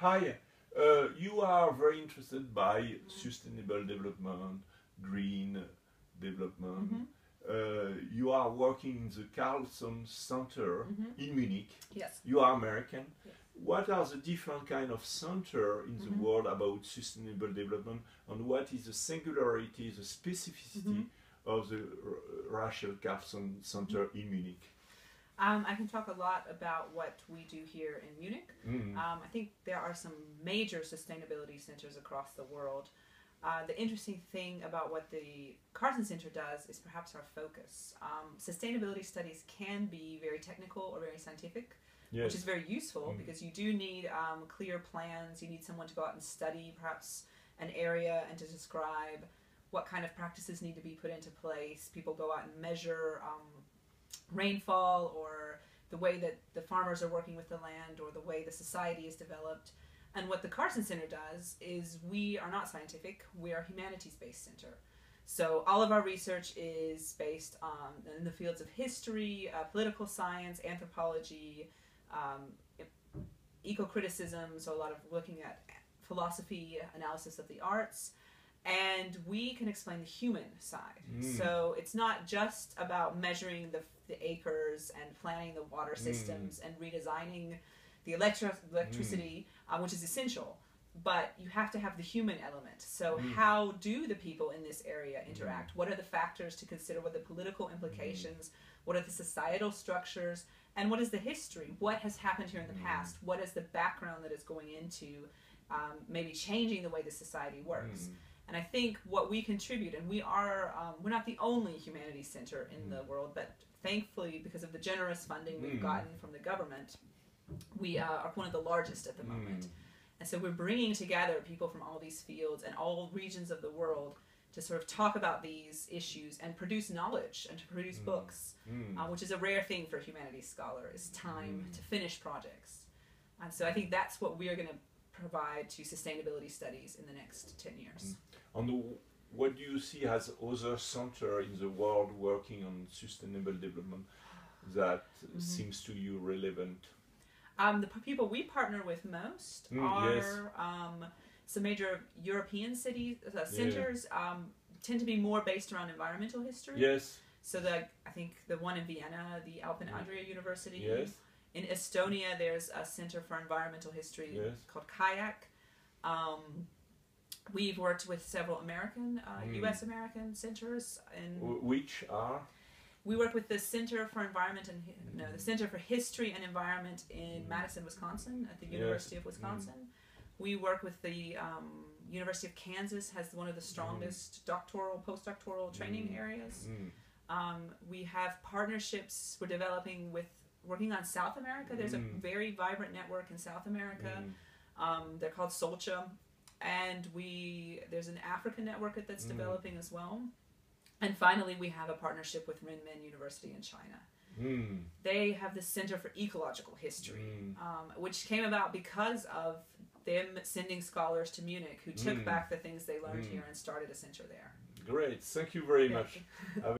Hi, you are very interested by sustainable development, green development. You are working in the Carlson Center in Munich. Yes. You are American. Yes. What are the different kind of center in the world about sustainable development, and what is the singularity, the specificity of the Rachel Carson Center in Munich? I can talk a lot about what we do here in Munich. I think there are some major sustainability centers across the world. The interesting thing about what the Carson Center does is perhaps our focus. Sustainability studies can be very technical or very scientific, which is very useful because you do need clear plans. You need someone to go out and study perhaps an area and to describe what kind of practices need to be put into place. People go out and measure rainfall or the way that the farmers are working with the land or the way the society is developed. And what the Carson Center does is we are not scientific, we are a humanities-based center. So all of our research is based on in the fields of history, political science, anthropology, eco-criticism, so a lot of looking at philosophy, analysis of the arts, and we can explain the human side. So it's not just about measuring the acres and planning the water systems and redesigning the electricity, which is essential, but you have to have the human element. So how do the people in this area interact? What are the factors to consider? What are the political implications? What are the societal structures? And what is the history? What has happened here in the past? What is the background that is going into maybe changing the way the society works? And I think what we contribute, and we are, we're not the only humanities center in the world, but thankfully, because of the generous funding we've gotten from the government, we are one of the largest at the moment. And so we're bringing together people from all these fields and all regions of the world to sort of talk about these issues and produce knowledge and to produce books, which is a rare thing for a humanities scholar, is time to finish projects. And so I think that's what we are going to provide to sustainability studies in the next 10 years. And what do you see as other centers in the world working on sustainable development that seems to you relevant? The people we partner with most are some major European cities, centers tend to be more based around environmental history. Yes. So I think the one in Vienna, the Alpen-Adria University. Yes. In Estonia, there's a center for environmental history called Kayak. We've worked with several American, U.S. American centers. Which are? We work with the Center for Environment and the Center for History and Environment in Madison, Wisconsin, at the University of Wisconsin. We work with the University of Kansas, has one of the strongest doctoral, postdoctoral training areas. We have partnerships we're developing with working on South America. There's a very vibrant network in South America. They're called Solcha. And there's an African network that's developing as well. And finally, we have a partnership with Renmin University in China. They have the Center for Ecological History, which came about because of them sending scholars to Munich who took back the things they learned here and started a center there. Great. Thank you very much.